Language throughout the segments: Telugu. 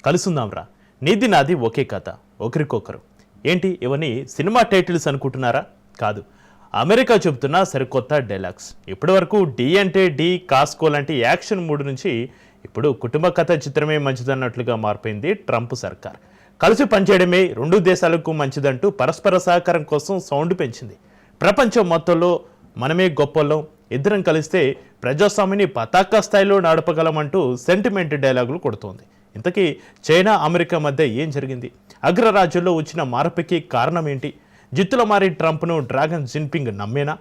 కలుసుందాంరా, నీది నాది ఒకే కథ, ఒకరికొకరు. ఏంటి ఇవన్నీ సినిమా టైటిల్స్ అనుకుంటున్నారా? కాదు, అమెరికా చెబుతున్న సరికొత్త డైలాగ్స్. ఇప్పటి వరకు డి అంటే డి, కాస్కో లాంటి యాక్షన్ మూడు నుంచి ఇప్పుడు కుటుంబ కథ చిత్రమే మంచిదన్నట్లుగా మారిపోయింది ట్రంప్ సర్కార్. కలిసి పనిచేయడమే రెండు దేశాలకు మంచిదంటూ పరస్పర సహకారం కోసం సౌండ్ పెంచింది. ప్రపంచం మొత్తంలో మనమే గొప్పలం, ఇద్దరం కలిస్తే ప్రజాస్వామ్యాన్ని పతాక స్థాయిలో నడపగలమంటూ సెంటిమెంట్ డైలాగులు కొడుతోంది. ఇంతకీ చైనా అమెరికా మధ్య ఏం జరిగింది? అగ్రరాజ్యంలో వచ్చిన మార్పుకి కారణం ఏంటి? జిత్తుల మారి ట్రంప్ను డ్రాగన్ జిన్పింగ్ నమ్మేనా?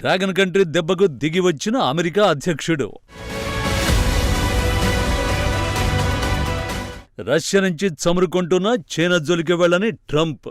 డ్రాగన్ కంట్రీ దెబ్బకు దిగి వచ్చిన అమెరికా అధ్యక్షుడు, రష్యా నుంచి చమురుకుంటున్న చైనా జోలికి వెళ్లని ట్రంప్,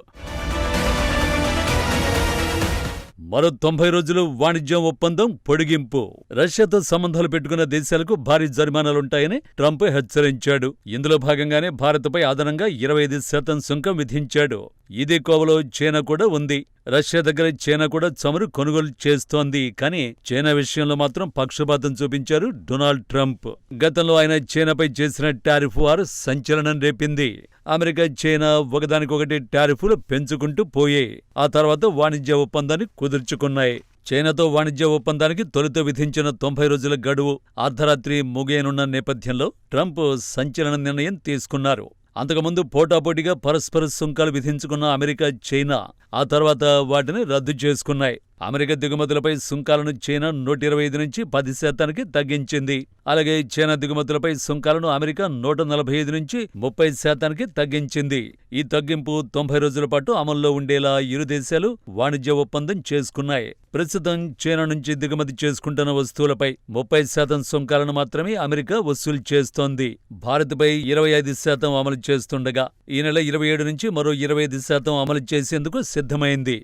మరో 90 రోజులు వాణిజ్యం ఒప్పందం పొడిగింపు, రష్యాతో సంబంధాలు పెట్టుకున్న దేశాలకు భారీ జరిమానాలుంటాయని ట్రంప్ హెచ్చరించాడు. ఇందులో భాగంగానే భారత్పై అదనంగా 25% సుంకం విధించాడు. ఇదే కోవలో చైనా కూడా ఉంది. రష్యా దగ్గర చైనా కూడా చమురు కొనుగోలు చేస్తోంది. కానీ చైనా విషయంలో మాత్రం పక్షపాతం చూపించారు డొనాల్డ్ ట్రంప్. గతంలో ఆయన చైనాపై చేసిన టారిఫ్ వార్ సంచలనం రేపింది. అమెరికా, చైనా ఒకదానికొకటి టారిఫ్లు పెంచుకుంటూ పోయాయి. ఆ తర్వాత వాణిజ్య ఒప్పందాన్ని కుదుర్చుకున్నాయి. చైనాతో వాణిజ్య ఒప్పందానికి తొలుత విధించిన 90 రోజుల గడువు అర్ధరాత్రి ముగియనున్న నేపథ్యంలో ట్రంప్ సంచలన నిర్ణయం తీసుకున్నారు. అంతకుముందు పోటాపోటీగా పరస్పర సుంకాలు విధించుకున్న అమెరికా, చైనా ఆ తర్వాత వాటిని రద్దు చేసుకున్నాయి. అమెరికా దిగుమతులపై సుంకాలను చైనా 125 నుంచి 10% తగ్గించింది. అలాగే చైనా దిగుమతులపై సుంకాలను అమెరికా 145 నుంచి 30% తగ్గించింది. ఈ తగ్గింపు 90 రోజుల పాటు అమల్లో ఉండేలా ఇరు దేశాలు వాణిజ్య ఒప్పందం చేసుకున్నాయి. ప్రస్తుతం చైనా నుంచి దిగుమతి చేసుకుంటున్న వస్తువులపై 30% సుంకాలను మాత్రమే అమెరికా వసూలు చేస్తోంది. భారత్పై 25% అమలు చేస్తుండగా ఈ నెల 27 నుంచి మరో 25% అమలు చేసేందుకు సిద్ధమైంది.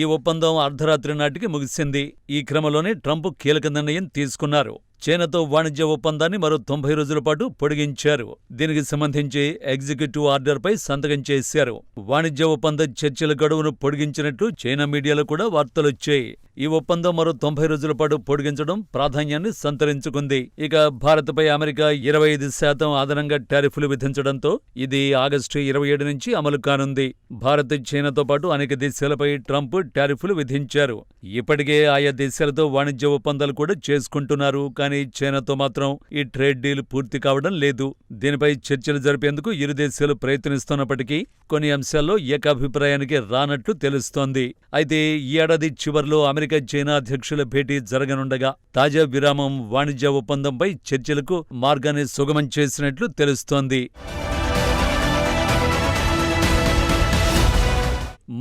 ఈ ఒప్పందం అర్ధరాత్రి నాటికి ముగిసింది. ఈ క్రమంలోనే ట్రంప్ కీలక నిర్ణయం తీసుకున్నారు. చైనాతో వాణిజ్య ఒప్పందాన్ని మరో 90 రోజుల పాటు పొడిగించారు. దీనికి సంబంధించి ఎగ్జిక్యూటివ్ ఆర్డర్పై సంతకం చేశారు. వాణిజ్య ఒప్పంద చర్చల గడువును పొడిగించినట్లు చైనా మీడియాలో కూడా వార్తలొచ్చాయి. ఈ ఒప్పందం మరో 90 రోజుల పాటు పొడిగించడం ప్రాధాన్యాన్ని సంతరించుకుంది. ఇక భారత్పై అమెరికా 25% అదనంగా టారిఫ్లు విధించడంతో ఇది ఆగస్టు 27 నుంచి అమలు కానుంది. భారత్, చైనాతో పాటు అనేక దేశాలపై ట్రంప్ టారిఫ్లు విధించారు. ఇప్పటికే ఆయా దేశాలతో వాణిజ్య ఒప్పందాలు కూడా చేసుకుంటున్నారు. కానీ చైనాతో మాత్రం ఈ ట్రేడ్ డీల్ పూర్తి కావడం లేదు. దీనిపై చర్చలు జరిపేందుకు ఇరు దేశాలు ప్రయత్నిస్తున్నప్పటికీ కొన్ని అంశాల్లో ఏకాభిప్రాయానికి రానట్లు తెలుస్తోంది. అయితే ఈ ఏడాది చివర్లో అమెరికా, చైనా అధ్యక్షుల భేటీ జరగనుండగా తాజా విరామం వాణిజ్య ఒప్పందంపై చర్చలకు మార్గాన్ని సుగమం చేసినట్లు తెలుస్తోంది.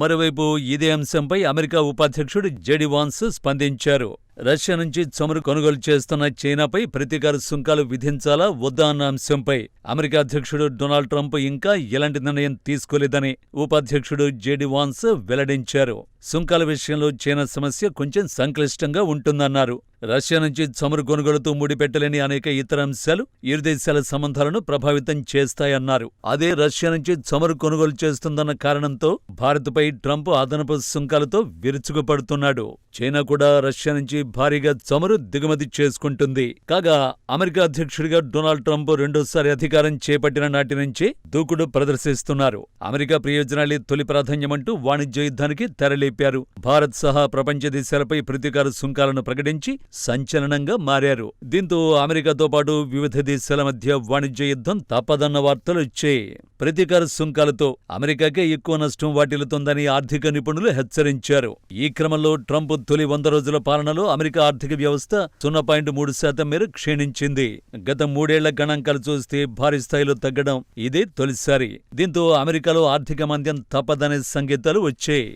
మరోవైపు ఇదే అంశంపై అమెరికా ఉపాధ్యక్షుడు జెడి వాన్స్ స్పందించారు. రష్యా నుంచి చమురు కొనుగోలు చేస్తున్న చైనాపై ప్రతీకార సుంకాలు విధించాలా వద్దా అన్న అంశంపై అమెరికా అధ్యక్షుడు డొనాల్డ్ ట్రంప్ ఇంకా ఎలాంటి నిర్ణయం తీసుకోలేదని ఉపాధ్యక్షుడు జెడి వాన్స్ వెల్లడించారు. సుంకాల విషయంలో చైనా సమస్య కొంచెం సంక్లిష్టంగా ఉంటుందన్నారు. రష్యా నుంచి చమురు కొనుగోలుతో ముడిపెట్టలేని అనేక ఇతర అంశాలు ఇరు దేశాల సంబంధాలను ప్రభావితం చేస్తాయన్నారు. అదే రష్యా నుంచి చమురు కొనుగోలు చేస్తుందన్న కారణంతో భారత్పై ట్రంప్ అదనపు సుంకాలతో విరుచుకుపడుతున్నాడు. చైనా కూడా రష్యా నుంచి భారీగా చమురు దిగుమతి చేసుకుంటుంది. కాగా అమెరికా అధ్యక్షుడిగా డొనాల్డ్ ట్రంప్ రెండోసారి అధికారం చేపట్టిన నాటి నుంచే దూకుడు ప్రదర్శిస్తున్నారు. అమెరికా ప్రయోజనాలే తొలి ప్రాధాన్యమంటూ వాణిజ్య యుద్ధానికి తెరలేపారు. భారత్ సహా ప్రపంచ దేశాలపై ప్రతీకార సుంకాలను ప్రకటించి సంచలనంగా మారారు. దీంతో అమెరికాతో పాటు వివిధ దేశాల మధ్య వాణిజ్య యుద్ధం తప్పదన్న వార్తలొచ్చాయి. ప్రతీకార సుంకాలతో అమెరికాకే ఎక్కువ నష్టం వాటిల్లుతోందని ఆర్థిక నిపుణులు హెచ్చరించారు. ఈ క్రమంలో ట్రంప్ తొలి 100 రోజుల పాలనలో అమెరికా ఆర్థిక వ్యవస్థ 0.3% మేర క్షీణించింది. గత 3 ఏళ్ల గణాంకాలు చూస్తే భారీ స్థాయిలో తగ్గడం ఇదే తొలిసారి. దీంతో అమెరికాలో ఆర్థిక మాంద్యం తప్పదనే సంకేతాలు వచ్చాయి.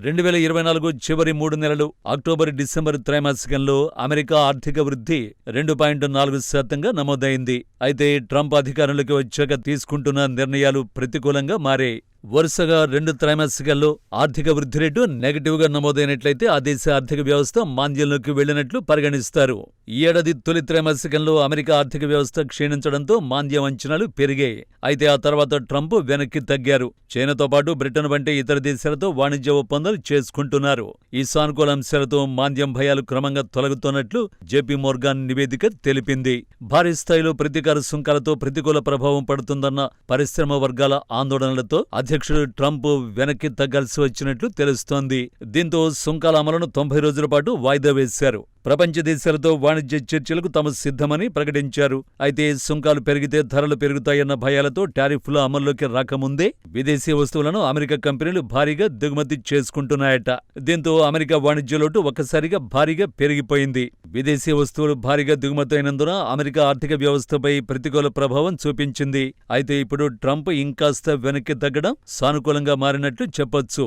2024 చివరి 3 నెలలు అక్టోబర్, డిసెంబర్ త్రైమాసికంలో అమెరికా ఆర్థిక వృద్ధి 2.4%గా నమోదైంది. అయితే ట్రంప్ అధికారంలోకి వచ్చాక తీసుకుంటున్న నిర్ణయాలు ప్రతికూలంగా మారాయి. వరుసగా 2 త్రైమాసికాల్లో ఆర్థిక వృద్ధి రేటు నెగటివ్గా నమోదైనట్లయితే ఆ దేశ ఆర్థిక వ్యవస్థ మాంద్యంలోకి వెళ్లినట్లు పరిగణిస్తారు. ఈ ఏడాది తొలి త్రైమాసికంలో అమెరికా ఆర్థిక వ్యవస్థ క్షీణించడంతో మాంద్యం అంచనాలు పెరిగాయి. అయితే ఆ తర్వాత ట్రంప్ వెనక్కి తగ్గారు. చైనాతో పాటు బ్రిటన్ వంటి ఇతర దేశాలతో వాణిజ్య ఒప్పందాలు చేసుకుంటున్నారు. ఈ సానుకూల అంశాలతో మాంద్యం భయాలు క్రమంగా తొలగుతున్నట్లు జేపీ మోర్గాన్ నివేదిక తెలిపింది. భారీ స్థాయిలో ప్రతీకార సుంకాలతో ప్రతికూల ప్రభావం పడుతుందన్న పరిశ్రమ వర్గాల ఆందోళనలతో అధ్యక్షుడు ట్రంప్ వెనక్కి తగ్గాల్సి వచ్చినట్లు తెలుస్తోంది. దీంతో సుంకాల అమలును 90 రోజుల పాటు వాయిదా వేశారు. ప్రపంచ దేశాలతో వాణిజ్య చర్చలకు తాము సిద్ధమని ప్రకటించారు. అయితే సుంకాలు పెరిగితే ధరలు పెరుగుతాయన్న భయాలతో టారిఫ్లు అమల్లోకి రాకముందే విదేశీ వస్తువులను అమెరికా కంపెనీలు భారీగా దిగుమతి చేసుకుంటున్నాయట. దీంతో అమెరికా వాణిజ్య లోటు ఒక్కసారిగా భారీగా పెరిగిపోయింది. విదేశీ వస్తువులు భారీగా దిగుమతి అయినందున అమెరికా ఆర్థిక వ్యవస్థపై ప్రతికూల ప్రభావం చూపించింది. అయితే ఇప్పుడు ట్రంప్ ఇంకాస్త వెనక్కి తగ్గడం సానుకూలంగా మారినట్లు చెప్పొచ్చు.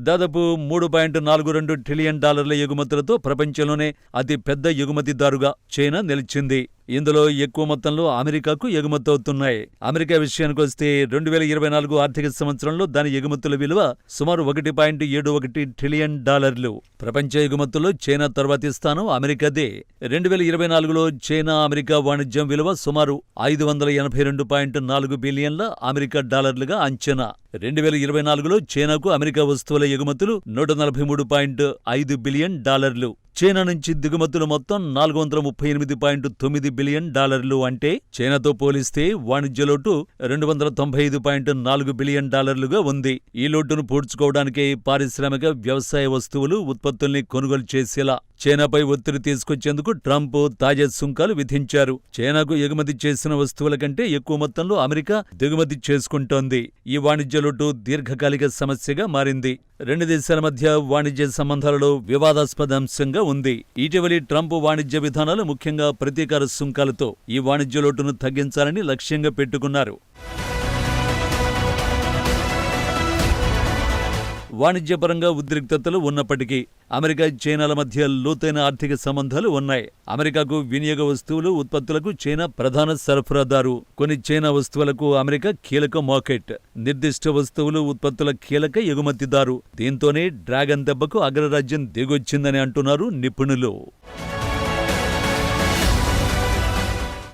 దాదాపు $3.42 ట్రిలియన్ ఎగుమతులతో ప్రపంచంలోనే అతి పెద్ద ఎగుమతిదారుగా చైనా నిలిచింది. ఇందులో ఎక్కువ మొత్తంలో అమెరికాకు ఎగుమతవుతున్నాయి. అమెరికా విషయానికొస్తే 2024 ఆర్థిక సంవత్సరంలో దాని ఎగుమతుల విలువ సుమారు $1.71 ట్రిలియన్. ప్రపంచ ఎగుమతుల్లో చైనా తర్వాతి స్థానం అమెరికాదే. 2024లో చైనా అమెరికా వాణిజ్యం విలువ సుమారు $582.4 బిలియన్ల అమెరికా డాలర్లుగా అంచనా. 2024లో చైనాకు అమెరికా వస్తువుల ఎగుమతులు $143.5 బిలియన్. చైనా నుంచి దిగుమతులు మొత్తం $438.9 బిలియన్. అంటే చైనాతో పోలిస్తే వాణిజ్య లోటు $295.4 బిలియన్ ఉంది. ఈ లోటును పూడ్చుకోవడానికే పారిశ్రామిక వ్యవసాయ వస్తువులు ఉత్పత్తుల్ని కొనుగోలు చేసేలా చైనాపై ఒత్తిడి తీసుకొచ్చేందుకు ట్రంప్ తాజా సుంకాలు విధించారు. చైనాకు ఎగుమతి చేసిన వస్తువుల కంటే ఎక్కువ మొత్తంలో అమెరికా దిగుమతి చేసుకుంటోంది. ఈ వాణిజ్య లోటు దీర్ఘకాలిక సమస్యగా మారింది. 2 దేశాల మధ్య వాణిజ్య సంబంధాలలో వివాదాస్పద అంశంగా ఉంది. ఇటీవలి ట్రంప్ వాణిజ్య విధానాలు ముఖ్యంగా ప్రతీకార సుంకాలతో ఈ వాణిజ్య లోటును తగ్గించాలని లక్ష్యంగా పెట్టుకున్నారు. వాణిజ్యపరంగా ఉద్రిక్తతలు ఉన్నప్పటికీ అమెరికా చైనాల మధ్య లోతైన ఆర్థిక సంబంధాలు ఉన్నాయి. అమెరికాకు వినియోగ వస్తువులు ఉత్పత్తులకు చైనా ప్రధాన సరఫరాదారు. కొన్ని చైనా వస్తువులకు అమెరికా కీలక మార్కెట్. నిర్దిష్ట వస్తువులు ఉత్పత్తుల కీలక ఎగుమతిదారు. దీంతోనే డ్రాగన్ దెబ్బకు అగ్రరాజ్యం దిగొచ్చిందని అంటున్నారు నిపుణులు.